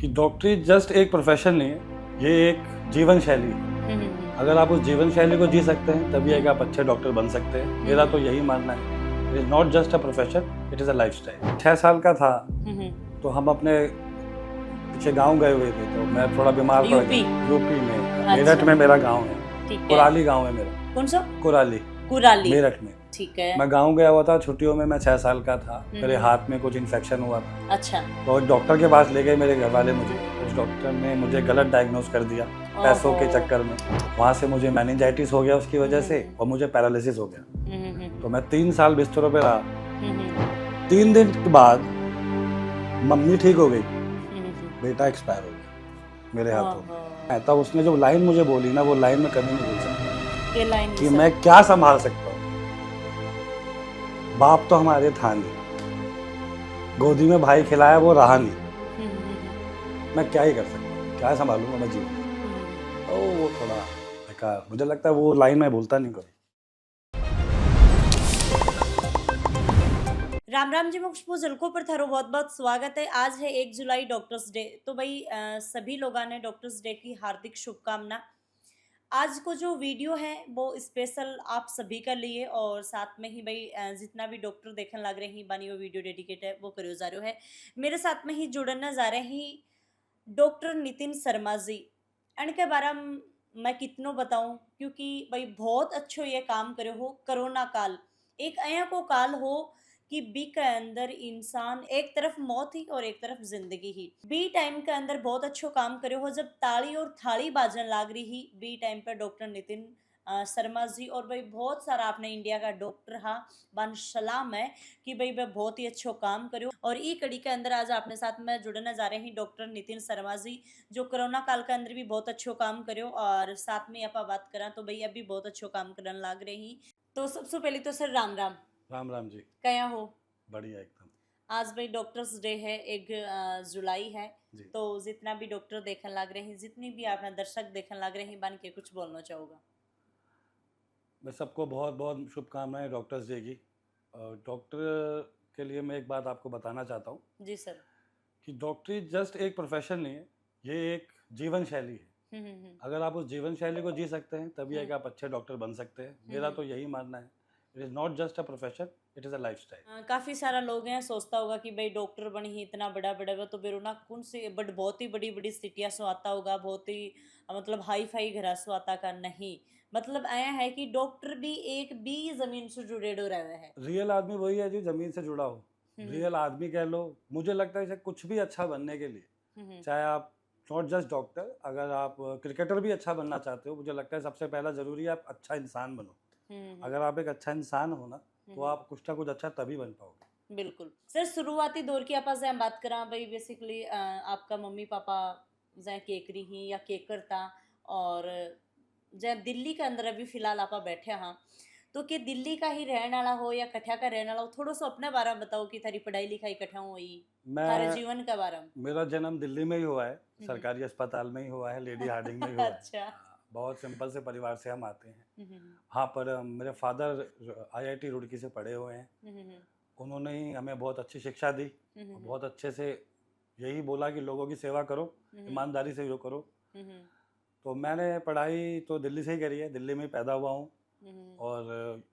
कि डॉक्टरी जस्ट एक प्रोफेशन नहीं है, ये एक जीवन शैली है। अगर आप उस जीवन शैली को जी सकते हैं तभी एक आप अच्छे डॉक्टर बन सकते हैं। मेरा तो यही मानना है, it is not just a profession, it is a lifestyle. 6 साल का था तो हम अपने पीछे गांव गए हुए थे, तो मैं थोड़ा बीमार पड़ गया। यूपी में मेरठ में मेरा गांव है, कुराली गांव है मेरा। कौन सा? कुराली मेरठ में। ठीक है। मैं गांव गया हुआ था छुट्टियों में, मैं 6 साल का था। मेरे हाथ में कुछ इन्फेक्शन हुआ था। अच्छा। तो डॉक्टर के पास ले गए मेरे घर वाले मुझे। उस डॉक्टर ने मुझे गलत डायग्नोज कर दिया पैसों के चक्कर में। वहाँ से मुझे मेनिंजाइटिस हो गया उसकी वजह से, और मुझे पैरालिसिस हो गया। तो मैं 3 साल बिस्तरों पे रहा। 3 दिन के बाद मम्मी ठीक हो गई, बेटा एक्सपायर हो गया मेरे हाथों में। तब उसने जो लाइन मुझे बोली ना, वो लाइन में कभी नहीं भूल सकता कि मैं क्या संभाल सकता हूँ। बाप तो हमारे था नहीं, गोदी में भाई खिलाया वो रहा नहीं, मैं क्या ही कर सकता हूँ, क्या संभालूंगा मैं जीवन। तो वो थोड़ा बेकार, मुझे लगता है वो लाइन में भूलता नहीं कभी। राम राम जी, मोक्ष जलको पर थारो बहुत बहुत स्वागत है। आज है 1 जुलाई डॉक्टर्स डे। तो भाई सभी लोगों ने डॉक्टर्स डे की हार्दिक शुभकामना। आज को जो वीडियो है वो स्पेशल आप सभी का लिए, और साथ में ही भाई जितना भी डॉक्टर देखने लग रहे हैं बानी वो वीडियो डेडिकेट है वो करो जा रहे है। मेरे साथ में ही जुड़ना जा रहे हैं डॉक्टर नितिन शर्मा जी। इनके बारे में मैं कितनों बताऊं, क्योंकि भाई बहुत अच्छो ये काम करे हो। कोरोना काल एक अया को काल हो कि बी के अंदर इंसान एक तरफ मौत ही और एक तरफ जिंदगी ही। बी टाइम के अंदर बहुत अच्छो काम करे हो। जब ताली और थाली बाजन लाग रही ही बी टाइम पर डॉक्टर नितिन शर्मा जी, और भाई बहुत सारा आपने इंडिया का डॉक्टर हा बन सलाम है कि भाई वह बहुत ही अच्छो काम करो। और ई कड़ी के अंदर आज अपने साथ में जुड़ने जा रहे हैं डॉक्टर नितिन शर्मा जी, जो कोरोना काल के अंदर भी बहुत अच्छो काम करो। और साथ में आप बात करा तो भाई अभी बहुत अच्छो काम करने लग रहे हैं। तो सबसे पहले तो सर राम राम। राम राम जी। क्या हो? बढ़िया एकदम। आज भाई डॉक्टर्स डे है, 1 जुलाई है जी। तो जितना भी डॉक्टर देखने लग रहे हैं, जितनी भी आपने दर्शक देखने लग रहे हैं, बन के कुछ बोलना चाहूँगा। मैं सबको बहुत बहुत शुभकामनाएं डॉक्टर्स डे की। डॉक्टर के लिए मैं एक बात आपको बताना चाहता हूँ जी सर। कि डॉक्टरी जस्ट एक प्रोफेशन नहीं है, ये एक जीवन शैली है। अगर आप उस जीवन शैली को जी सकते हैं तभी एक आप अच्छे डॉक्टर बन सकते हैं। मेरा तो यही मानना है, it is not just a profession, it is a lifestyle. काफी सारा लोग हैं सोचता होगा कि भाई डॉक्टर बनी ही इतना बड़ा बड़ा तो बेरो ना कौन से बट बहुत ही बड़ी बड़ी सिटिया से आता होगा, बहुत ही मतलब हाई फाई घर से आता का नहीं। मतलब आया है कि डॉक्टर भी एक भी जमीन से जुड़े रहे हैं। रियल आदमी वही है जो ज़मीन से जुड़ा हो। रियल आदमी कह लो। मुझे लगता है कुछ भी अच्छा बनने के लिए, चाहे आप नॉट जस्ट डॉक्टर, अगर आप क्रिकेटर भी अच्छा बनना चाहते हो, मुझे लगता है सबसे पहला ज़रूरी है आप अच्छा इंसान बनो। अगर आप एक अच्छा इंसान हो ना, तो आप कुछ ना कुछ अच्छा तभी बन पाओगे। बिल्कुल सर। शुरुआती दौर की आप जै बात करा भाई, बेसिकली आपका मम्मी पापा जै केकरी ही या केकर था, और जै दिल्ली के अंदर अभी फिलहाल आप बैठे हाँ, तो कि दिल्ली का ही रहने वाला हो या कठिया का रहने वाला हो, थोड़ा सा अपने बारे में बताओ कि थारी पढ़ाई लिखाई कठिया हुई, थारे जीवन के बारे में। मेरा जन्म दिल्ली में ही हुआ है, सरकारी अस्पताल में ही हुआ है, लेडी हार्डिंग में ही हुआ है। अच्छा। बहुत सिंपल से परिवार से हम आते हैं। हाँ, पर मेरे फादर IIT रुड़की से पढ़े हुए हैं। उन्होंने ही हमें बहुत अच्छी शिक्षा दी, बहुत अच्छे से यही बोला कि लोगों की सेवा करो, ईमानदारी से जो करो। तो मैंने पढ़ाई तो दिल्ली से ही करी है, दिल्ली में ही पैदा हुआ हूँ, और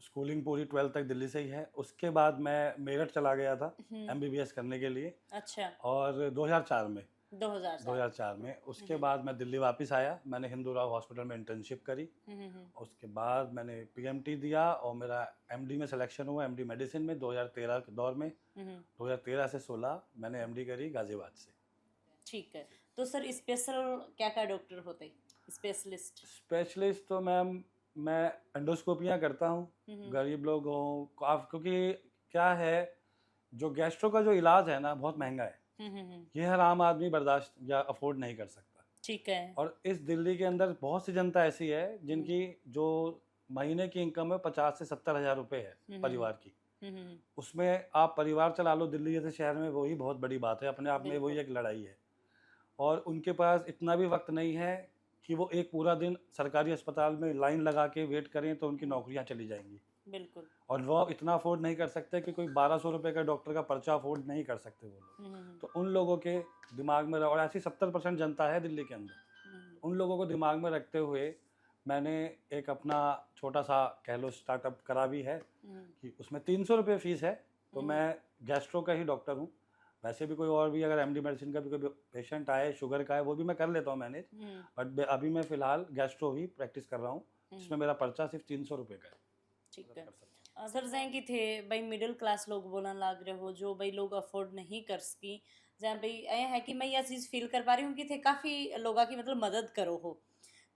स्कूलिंग पूरी 12th तक दिल्ली से ही है। उसके बाद मैं मेरठ चला गया था MBBS करने के लिए। अच्छा। और 2004 में 2004 में उसके बाद मैं दिल्ली वापस आया। मैंने हिंदू राव हॉस्पिटल में इंटर्नशिप करी। उसके बाद मैंने PMT दिया और मेरा MD में सिलेक्शन हुआ, MD मेडिसिन में 2013 के दौर में। 2013 से 16 मैंने MD करी गाजियाबाद से। ठीक है। तो सर स्पेशल क्या क्या डॉक्टर होते? स्पेशलिस्ट तो मैम मैं एंडोस्कोपियाँ करता हूँ, गरीब लोगों को, क्योंकि क्या है, जो गैस्ट्रो का जो इलाज है ना बहुत महंगा है। ये हर आम आदमी बर्दाश्त या अफोर्ड नहीं कर सकता। ठीक है। और इस दिल्ली के अंदर बहुत सी जनता ऐसी है जिनकी जो महीने की इनकम है 50 से 70 हज़ार रुपये है परिवार की। उसमें आप परिवार चला लो दिल्ली जैसे शहर में, वही बहुत बड़ी बात है अपने आप में, वही एक लड़ाई है। और उनके पास इतना भी वक्त नहीं है कि वो एक पूरा दिन सरकारी अस्पताल में लाइन लगा के वेट करें, तो उनकी नौकरियां चली जाएंगी। बिल्कुल। और वो इतना अफोर्ड नहीं कर सकते कि कोई 1200 रुपये का डॉक्टर का पर्चा अफोर्ड नहीं कर सकते वो लोग। तो उन लोगों के दिमाग में, और ऐसी 70% जनता है दिल्ली के अंदर, उन लोगों को दिमाग में रखते हुए मैंने एक अपना छोटा सा कह लो स्टार्टअप करा भी है कि उसमें 300 रुपये फीस है। तो मैं गैस्ट्रो का ही डॉक्टर हूँ। वैसे भी कोई और भी अगर एमडी मेडिसिन का भी कोई पेशेंट आए, शुगर का है, वो भी मैं कर लेता हूँ मैनेज, बट अभी मैं फ़िलहाल गैस्ट्रो ही प्रैक्टिस कर रहा हूँ, जिसमें मेरा पर्चा सिर्फ 300 रुपये का है। ठीक है सर, जैसे कि थे भाई मिडिल क्लास लोग बोलन लाग रहे हो, जो भाई लोग अफोर्ड नहीं कर सकी, जहाँ भाई ये है कि मैं यह चीज़ फील कर पा रही हूँ कि थे काफ़ी लोगों की मतलब मदद करो हो,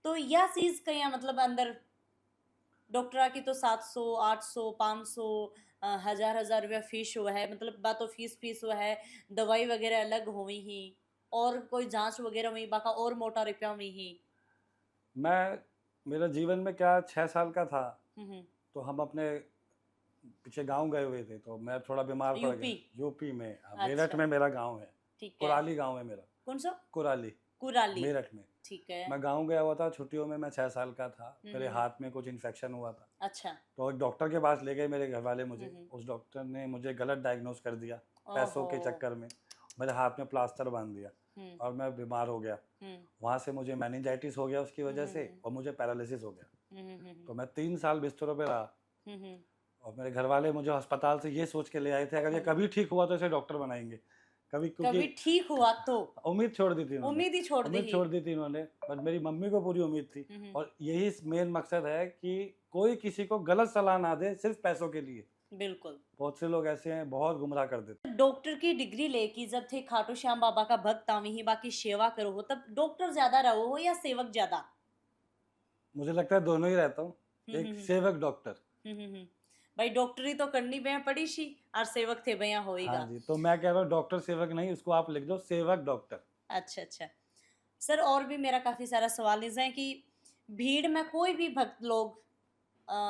तो यह चीज़ कहीं मतलब अंदर डॉक्टर की तो 700 800 500 हजार रुपया फीस हुआ है, मतलब बात तो फीस हुआ है, दवाई वगैरह अलग हुई ही, और कोई जांच वगैरह हुई बाका और मोटा रुपया हुई ही। मैं मेरा जीवन में क्या 6 साल का था, तो हम अपने पीछे गांव गए हुए थे, तो मैं थोड़ा बीमार पड़ गया। यूपी में, मेरठ अच्छा। में मेरा गांव है। ठीक है। कुराली गांव है मेरा। कौन सा? कुराली, कुराली, मेरठ में। ठीक है। मैं गांव गया हुआ था छुट्टियों में, मैं 6 साल का था। मेरे हाथ में कुछ इन्फेक्शन हुआ था। अच्छा। तो एक डॉक्टर के पास ले गए मेरे घर वाले मुझे। उस डॉक्टर ने मुझे गलत डायग्नोस कर दिया पैसों के चक्कर में। मेरे हाथ में प्लास्टर बांध दिया और मैं बीमार हो गया। वहाँ से मुझे मेनिंजाइटिस हो गया उसकी वजह से, और मुझे पैरालिसिस हो गया। तो मैं 3 साल बिस्तरों पे रहा। और मेरे घर वाले मुझे अस्पताल से ये सोच के ले आए थे, अगर ये कभी ठीक हुआ तो इसे डॉक्टर बनाएंगे। कभी ठीक हुआ तो उम्मीद छोड़ दी थी उन्होंने। उम्मीद ही छोड़ दी थी उन्होंने, बट मेरी मम्मी को पूरी उम्मीद थी। और यही मेन मकसद है कि कोई किसी को गलत सलाह ना दे सिर्फ पैसों के लिए। बिल्कुल। बहुत से लोग ऐसे हैं, बहुत गुमराह कर देते। डॉक्टर की डिग्री लेके जब थे खाटू श्याम बाबा का भक्त आवी ही बाकी सेवा करो हो, तब डॉक्टर ज्यादा रहो हो या सेवक ज्यादा? मुझे लगता है दोनों ही रहता हूँ, एक सेवक डॉक्टर। भाई डॉक्टरी तो करनी बया पड़ी सी, और सेवक थे बया होएगा। हाँ जी, तो मैं कह रहा हूँ डॉक्टर सेवक नहीं, उसको आप लिख दो सेवक डॉक्टर। अच्छा अच्छा सर, और भी मेरा काफी सारा सवाल है कि भीड़ में कोई भी भक्त लोग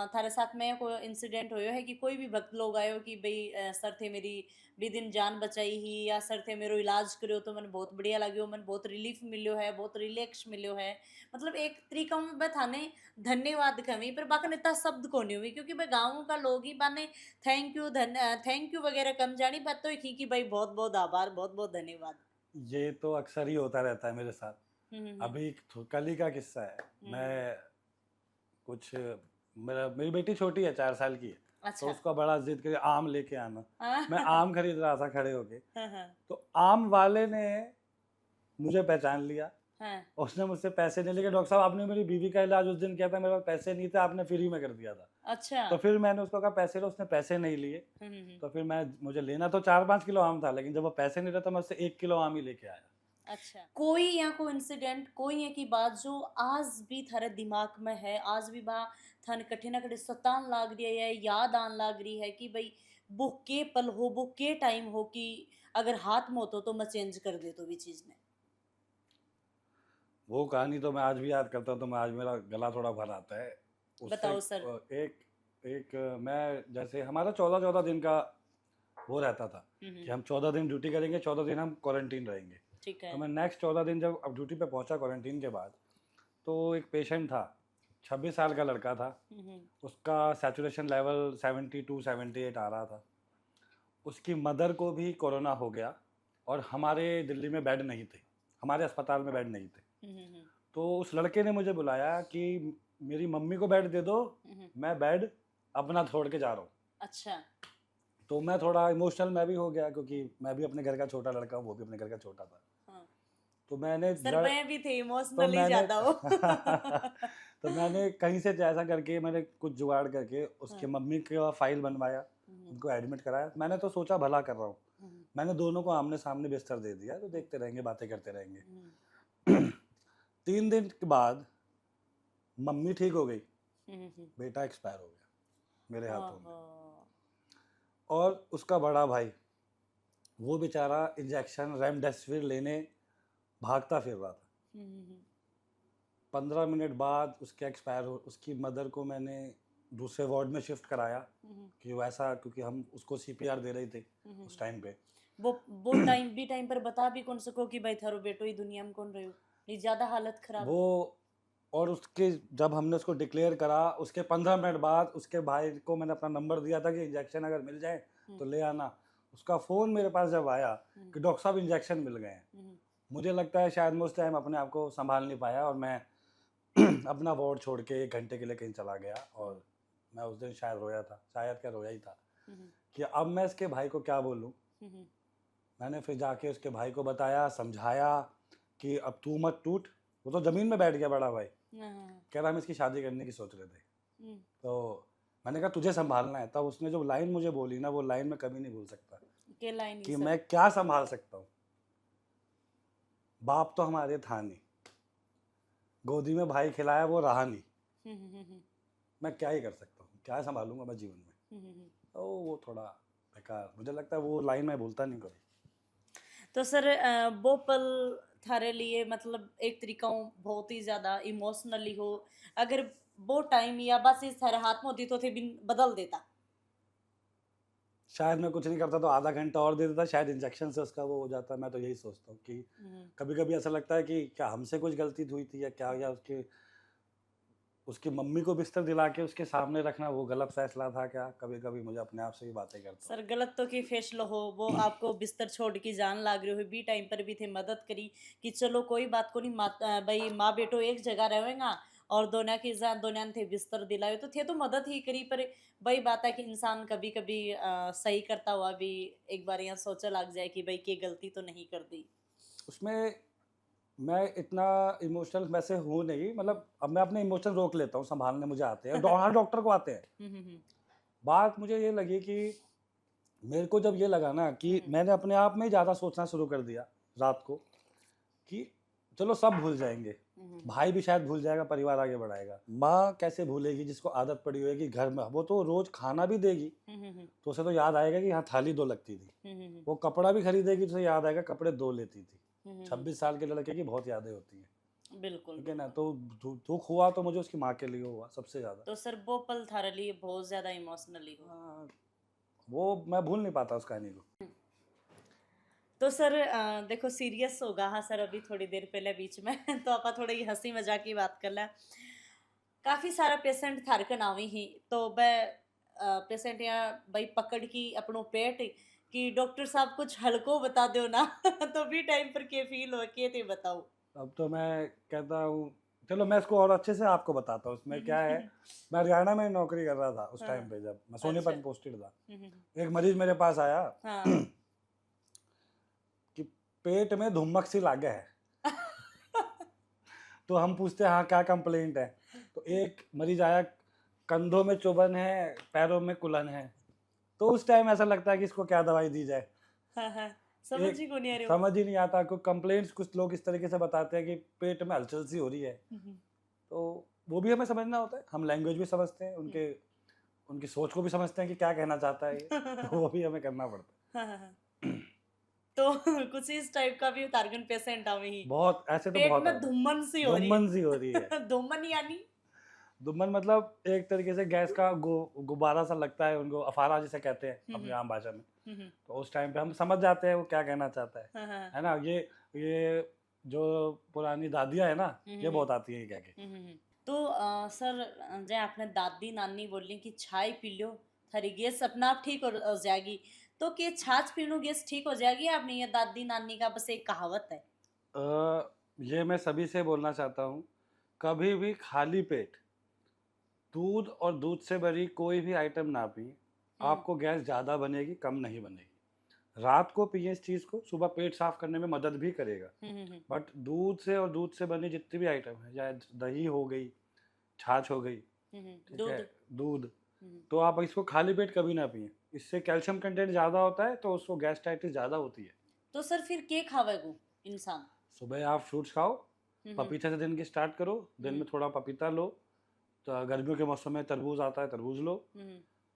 थारे साथ में कोई इंसिडेंट होयो है कि कोई भी भक्त लोग आयो कि भाई सर थे मेरी भी दिन जान बचाई ही, या सर थे मेरो इलाज करो तो मैंने बहुत बढ़िया लग्यो, मैंने बहुत रिलीफ मिलो है, बहुत रिलैक्स मिलो है, मतलब एक तरीका में मैं थाने धन्यवाद कमी पर बाकी इतना शब्द को नहीं हुई, क्योंकि भाई गाँव का लोग ही बाने थैंक यू वगैरह कम जानी बात तो ही कि भाई बहुत बहुत आभार, बहुत बहुत धन्यवाद। ये तो अक्सर ही होता रहता है मेरे साथ। अभी कल ही का किस्सा है। मैं कुछ मेरी बेटी छोटी है, 4 साल की है। अच्छा। तो उसका बड़ा जिद करे आम लेके आना। मैं आम खरीद रहा था खड़े होके। तो आम वाले ने मुझे पहचान लिया। उसने मुझसे पैसे नहीं लिए। डॉक्टर साहब, आपने मेरी बीवी का इलाज उस दिन किया था, मेरे पास पैसे नहीं थे, आपने फ्री में कर दिया था। अच्छा। तो फिर मैंने उसको कहा पैसे लो, उसने पैसे नहीं लिए। तो फिर मुझे लेना तो 4-5 किलो आम था, लेकिन जब वो पैसे नहीं रहा तो मैं उससे 1 किलो आम ही लेके आया। अच्छा, कोई या कोई इंसिडेंट, कोई ये की बात जो आज भी थारे दिमाग में है, आज भी बा थाने कठे ना कठे सतान लाग रही है, याद आन लाग रही है कि भाई वो के पल हो, वो के टाइम हो कि अगर हाथ में होतो तो मैं चेंज कर दे तो भी चीज ने। वो कहानी तो मैं आज भी याद करता हूँ तो मैं आज मेरा गला थोड़ा भर आता है। बताओ सर। एक मैं जैसे हमारा 14 दिन का वो रहता था कि हम 14 दिन ड्यूटी करेंगे, 14 दिन हम क्वारंटीन रहेंगे। ठीक है। तो मैं नेक्स्ट 14 दिन जब अब ड्यूटी पे पहुंचा क्वारंटीन के बाद, तो एक पेशेंट था, 26 साल का लड़का था। उसका सैचुरेशन लेवल 72-78 आ रहा था। उसकी मदर को भी कोरोना हो गया और हमारे दिल्ली में बेड नहीं थे, हमारे अस्पताल में बेड नहीं थे। तो उस लड़के ने मुझे बुलाया कि मेरी मम्मी को बेड दे दो, मैं बेड अपना छोड़ के जा रहा हूँ। अच्छा। तो मैं थोड़ा इमोशनल मैं भी हो गया, क्योंकि मैं भी अपने घर का छोटा लड़का हूँ, वो भी अपने घर का छोटा था। तो मैंने सर मैं भी थे इमोशनली ज्यादा हो। तो मैंने कहीं से ऐसा करके मैंने कुछ जुगाड़ करके उसके मम्मी का फाइल बनवाया, उनको एडमिट कराया। मैंने तो सोचा भला कर रहा हूँ, मैंने दोनों को आमने सामने बिस्तर दे दिया, तो देखते रहेंगे, बातें करते रहेंगे। 3 दिन के बाद मम्मी ठीक हो गई, बेटा एक्सपायर हो गया मेरे हाथों में। और उसका बड़ा भाई, वो बेचारा इंजेक्शन रेमडेसिविर लेने भागता फिर रहा था। 15 मिनट बाद उसके एक्सपायर हो, उसकी मदर को मैंने दूसरे वार्ड में शिफ्ट कराया कि वैसा, क्योंकि हम उसको सीपीआर दे रहे थे उस टाइम पे। वो टाइम पर बता भी कौन सको कि भाई थारो बेटो ही दुनिया में कौन रहो, ये ज्यादा हालत खराब। वो और उसके जब हमने उसको डिक्लेयर करा उसके 15 मिनट बाद उसके भाई को मैंने अपना नंबर दिया था कि इंजेक्शन अगर मिल जाए तो ले आना। उसका फ़ोन मेरे पास जब आया कि डॉक्टर साहब इंजेक्शन मिल गए हैं, मुझे लगता है शायद मैं उस टाइम अपने आप को संभाल नहीं पाया और मैं अपना वार्ड छोड़ के 1 घंटे के लिए कहीं चला गया। और मैं उस दिन शायद रोया था, शायद क्या रोया ही था कि अब मैं इसके भाई को क्या बोलूँ। मैंने फिर जाके उसके भाई को बताया, समझाया कि अब तू मत टूट। वो तो ज़मीन में बैठ गया बड़ा भाई, कह रहा हम इसकी शादी करने की सोच रहे थे। तो मैंने कहा तुझे संभालना है। तब उसने जो लाइन मुझे बोली ना, वो लाइन मैं कभी नहीं भूल सकता के लाइन कि मैं क्या संभाल सकता हूँ। बाप तो हमारे था नहीं, गोदी में भाई खिलाया वो रहा नहीं, मैं क्या ही कर सकता हूँ, क्या संभालूंगा मैं जीवन में। तो वो थोड़ा बेकार, मुझे लगता है वो लाइन मैं भूलता नहीं कभी। तो सर वो पल थारे लिए मतलब एक तरीका बहुत ही ज्यादा इमोशनली हो, अगर वो टाइम या बस इस थारे हाथ में होती तो थे बिन बदल देता। शायद मैं कुछ नहीं करता तो आधा घंटा और दे देता, शायद इंजेक्शन से उसका वो हो जाता। मैं तो यही सोचता हूँ कि कभी कभी ऐसा लगता है कि क्या हमसे कुछ गलती हुई थी या क्या, या उसकी मम्मी को बिस्तर दिला के उसके सामने रखना वो गलत फैसला था क्या। कभी कभी मुझे अपने आप से भी बातें करता सर गलत तो की फैसला हो, वो आपको बिस्तर छोड़ के जान लाग रहे हो बी टाइम पर भी थे मदद करी कि चलो कोई बात को नहीं, भाई माँ बेटो एक जगह रहेगा और दोनों की जान दोनों थे बिस्तर दिलाए तो थे तो मदद ही करी। पर वही बात है कि इंसान कभी कभी सही करता हुआ भी एक बार यहाँ सोचा लग जाए कि भाई की गलती तो नहीं कर दी। उसमें मैं इतना इमोशनल वैसे हूँ नहीं, मतलब अब मैं अपने इमोशन रोक लेता हूँ, संभालने मुझे आते हैं, हर डॉक्टर को आते हैं। बात मुझे ये लगी कि मेरे को जब ये लगा ना कि मैंने अपने आप में ज़्यादा सोचना शुरू कर दिया रात को कि चलो सब भूल जाएंगे, भाई भी शायद भूल जाएगा, परिवार आगे बढ़ाएगा। माँ कैसे भूलेगी जिसको आदत पड़ी हुई है कि घर में वो तो रोज खाना भी देगी तो उसे तो याद आएगा कि यहाँ थाली 2 लगती थी। वो कपड़ा भी खरीदेगी तो उसे याद आएगा कपड़े 2 लेती थी। 26 साल के लड़के की बहुत यादें होती हैं। बिल्कुल ठीक है ना। तो दुख हुआ तो मुझे उसकी माँ के लिए हुआ सबसे ज्यादा। तो सर वो पल थारे लिए बहुत ज्यादा इमोशनली हो। हाँ, वो मैं भूल नहीं पाता उस कहानी को। तो सर देखो सीरियस होगा हाँ सर अभी थोड़ी देर पहले बीच में तो आप थोड़ी हंसी मजाक की बात कर ला। काफी सारा पेशेंट थारकन आवी ही तो मैं पेशेंट यहाँ भाई पकड़ की अपनों पेट कि डॉक्टर साहब कुछ हल्को बता दो ना तो भी टाइम पर के फील हो के थे बताओ। अब तो मैं कहता हूँ चलो मैं इसको और अच्छे से आपको बताता हूँ। इसमें क्या है, मैं हरियाणा में नौकरी कर रहा था उस टाइम पे जब मैं सोनीपत में पोस्टेड था। एक मरीज मेरे पास आया कि पेट में धुम्मक सी लागे है तो हम पूछते हैं हाँ क्या कंप्लेंट है। तो एक मरीज आया, कंधों में चुभन है, पैरों में कुलन है। तो उस टाइम ऐसा लगता है कि इसको क्या दवाई दी जाए। समझ ही को नहीं आ रही समझ ही नहीं आता। कोई कंप्लेंट्स कुछ लोग इस तरीके से बताते हैं कि पेट में हलचल सी हो रही है। तो वो भी हमें समझना होता है, हम लैंग्वेज भी समझते हैं, उनकी सोच को भी समझते हैं कि क्या कहना चाहता है ये तो वो भी हमें करना पड़ता है। तो कुछ इस टाइप का भी टारगेट पेशेंट आवे ही बहुत ऐसे तो पेट बहुत में धुम्मन सी हो रही है। धुम्मन सी हो रही है धुम्मन यानी दुम्मन मतलब एक तरीके से गैस का गुब्बारा सा लगता है, उनको अफारा जिसे कहते हैं अपनी आम भाषा में। तो उस टाइम पे हम समझ जाते हैं वो क्या कहना चाहता है ना। ये जो पुरानी दादियां है ना, ये बहुत आती है कह के। तो सर जै आपने दादी नानी बोली कि चाय पी लो थारी गैस अपना आप ठीक हो जाएगी, तो क्या छाछ पीनू गैस ठीक हो जाएगी आपने, ये दादी नानी का बस एक कहावत है। ये मैं सभी से बोलना चाहता हूँ, कभी भी खाली पेट दूध और दूध से भरी कोई भी आइटम ना पिए। आपको गैस ज़्यादा बनेगी, कम नहीं बनेगी। रात को पिए इस चीज़ को, सुबह पेट साफ करने में मदद भी करेगा। बट दूध से और दूध से बनी जितनी भी आइटम है, चाहे दही हो गई, छाछ हो गई, ठीक है, दूध, तो आप इसको खाली पेट कभी ना पिए। इससे कैल्शियम कंटेंट ज़्यादा होता है तो उसको गैस्ट्राइटिस ज़्यादा होती है। तो सर फिर क्या खावेगो इंसान? सुबह आप फ्रूट्स खाओ, पपीते से दिन की स्टार्ट करो, दिन में थोड़ा पपीता लो। तो गर्मियों के मौसम में तरबूज आता है, तरबूज लो।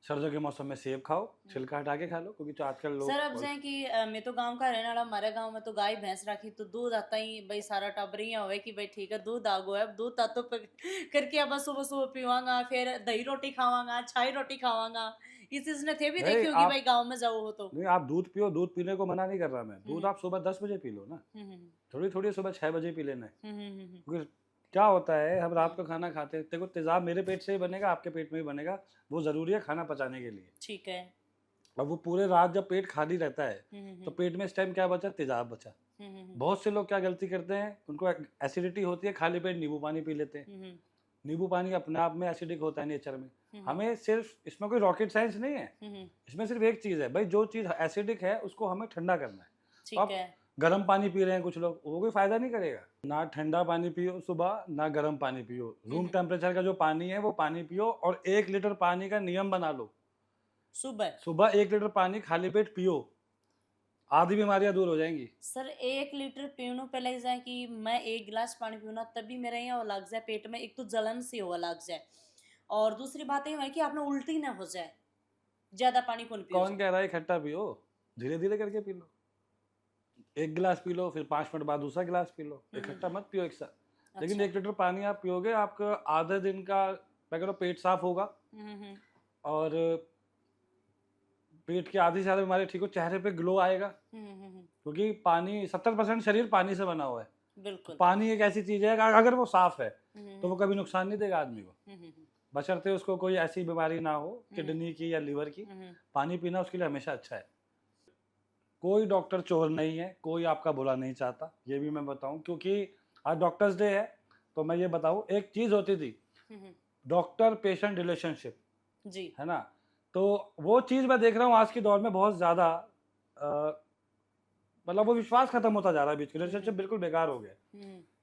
सर्दियों के मौसम में सेब खाओ, छिलका हटा के खा लो, क्योंकि जो आजकल लोग सर अब जाए कि मैं तो गांव का रहने वाला, हमारे गांव में तो गाय भैंस रखी तो दूध आता ही भाई सारा टाबर ही होवे कि भाई ठीक है दूध आ गो है, अब दूध तो करके अब सुबह सुबह पीवांगा, फिर दही रोटी खावांगा, छाई रोटी खावांगा। इस चीज ने थे भी देखी होगी भाई गाँव में जाओ हो तो। नहीं, आप दूध पियो, दूध पीने को मना नहीं कर रहा मैं। दूध आप सुबह 10 बजे पी लो ना, थोड़ी थोड़ी सुबह 6 बजे पी लेना है, क्योंकि क्या होता है, हम रात को खाना खाते हैं, देखो तेजाब मेरे पेट से ही बनेगा, आपके पेट में ही बनेगा, वो ज़रूरी है खाना पचाने के लिए। ठीक है। अब वो पूरे रात जब पेट खाली रहता है तो पेट में इस टाइम क्या बचा, तेजाब बचा। बहुत से लोग क्या गलती करते हैं, उनको एसिडिटी होती है, खाली पेट नींबू पानी पी लेते हैं। नींबू पानी अपने आप में एसिडिक होता है नेचर में। हमें सिर्फ, इसमें कोई रॉकेट साइंस नहीं है, इसमें सिर्फ एक चीज़ है भाई, जो चीज़ एसिडिक है उसको हमें ठंडा करना है। ठीक है। गर्म पानी पी रहे हैं कुछ लोग, वो कोई फायदा नहीं करेगा। ना ठंडा पानी पियो सुबह, ना गर्म पानी पियो, रूम टेम्परेचर का जो पानी है वो पानी पियो। और 1 लीटर पानी का नियम बना लो, सुबह 1 लीटर पानी खाली पेट पियो, आधी बीमारियां दूर हो जाएंगी। सर 1 लीटर पीणु पहले जाए कि मैं 1 गिलास पानी पीऊँ ना तभी मेरे यहाँ लग जाए पेट में, एक तो जलन सी हो लग जाए, और दूसरी बात ये है कि आपने उल्टी ना हो जाए, ज्यादा पानी कौन पियो। कौन कह रहा है इकट्ठा पियो, धीरे धीरे करके पी लो। 1 गिलास पी लो, फिर 5 मिनट बाद दूसरा गिलास पी लो, इकट्ठा मत पियो एक साथ। लेकिन 1 लीटर पानी आप पियोगे, आपका आधे दिन का मैं कह रहा हूं पेट साफ होगा, और पेट की आधी से ज्यादा बीमारी ठीक हो, चेहरे पे ग्लो आएगा, क्योंकि पानी 70% शरीर पानी से बना हुआ है। बिल्कुल। पानी एक ऐसी चीज है अगर वो साफ है तो वो कभी नुकसान नहीं देगा आदमी को, बशर्ते उसको कोई ऐसी बीमारी ना हो, किडनी की या लीवर की। पानी पीना उसके लिए हमेशा अच्छा है। कोई डॉक्टर चोर नहीं है, कोई आपका बुरा नहीं चाहता, ये भी मैं बताऊं, क्योंकि आज डॉक्टर्स डे है। तो मैं ये बताऊं, एक चीज होती थी डॉक्टर पेशेंट रिलेशनशिप जी, है ना, तो वो चीज मैं देख रहा हूँ आज के दौर में बहुत ज्यादा, मतलब वो विश्वास खत्म होता जा रहा है, बीच रिलेशनशिप बिल्कुल बेकार हो गया।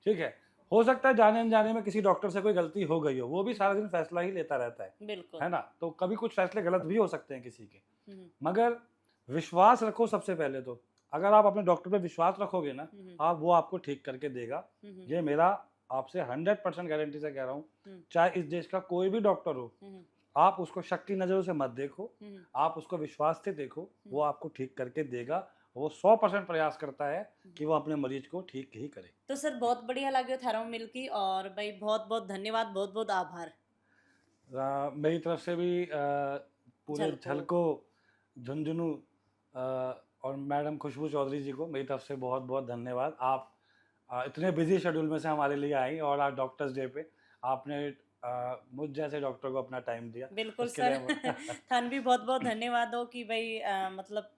ठीक है, हो सकता है जाने अनजाने में किसी डॉक्टर से कोई गलती हो गई हो, वो भी सारा दिन फैसला ही लेता रहता है, बिल्कुल, है ना, तो कभी कुछ फैसले गलत भी हो सकते हैं किसी के। मगर विश्वास रखो सबसे पहले तो, अगर आप अपने डॉक्टर पे विश्वास रखोगे ना, आप वो आपको ठीक करके देगा। ये मेरा आपसे 100% गारंटी से कह रहा हूँ, चाहे इस देश का कोई भी डॉक्टर हो, आप उसको शक की नज़रों से मत देखो, आप उसको विश्वास से देखो, वो आपको ठीक करके देगा। वो 100% प्रयास करता है कि वो अपने मरीज को ठीक ही करे। तो सर बहुत बढ़िया लगे थारा मिलके, और भाई बहुत बहुत धन्यवाद, बहुत बहुत आभार। मेरी तरफ से भी पूरे झलको, झुंझुनू और मैडम खुशबू चौधरी जी को मेरी तरफ से बहुत बहुत धन्यवाद। आप इतने बिजी शेड्यूल में से हमारे लिए आई, और आज डॉक्टर्स डे पे आपने मुझ जैसे डॉक्टर को अपना टाइम दिया। बिल्कुल सर थान भी बहुत बहुत धन्यवाद हो कि भाई मतलब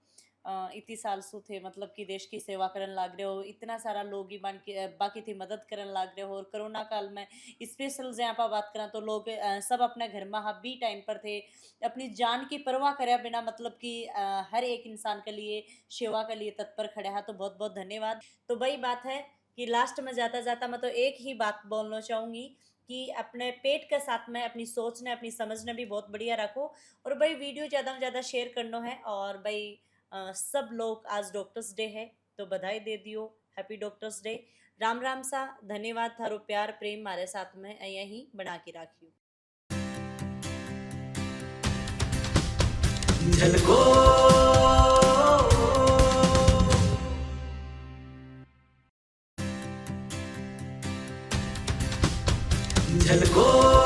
इतनी साल सु थे, मतलब कि देश की सेवा करन लाग रहे हो, इतना सारा लोग ही बाकी थी मदद करन लाग रहे हो। और कोरोना काल में स्पेशल जहाँ पर बात करें तो लोग सब अपने घर में भी टाइम पर थे, अपनी जान की परवाह करे बिना, मतलब कि हर एक इंसान के लिए सेवा के लिए तत्पर खड़े हैं। तो बहुत बहुत धन्यवाद। तो वही बात है कि लास्ट में जाता जाता मैं तो एक ही बात बोलना चाहूँगी कि अपने पेट के साथ में अपनी सोच ने, अपनी समझ ने भी बहुत बढ़िया रखो, और भाई वीडियो ज़्यादा से ज़्यादा शेयर करना है। और भाई सब लोग आज डॉक्टर्स डे है तो बधाई दे दियो, happy doctors day. Ram Ram सा, धन्यवाद, थारो प्यार प्रेम हमारे साथ में यहीं बना के राखियो। झलको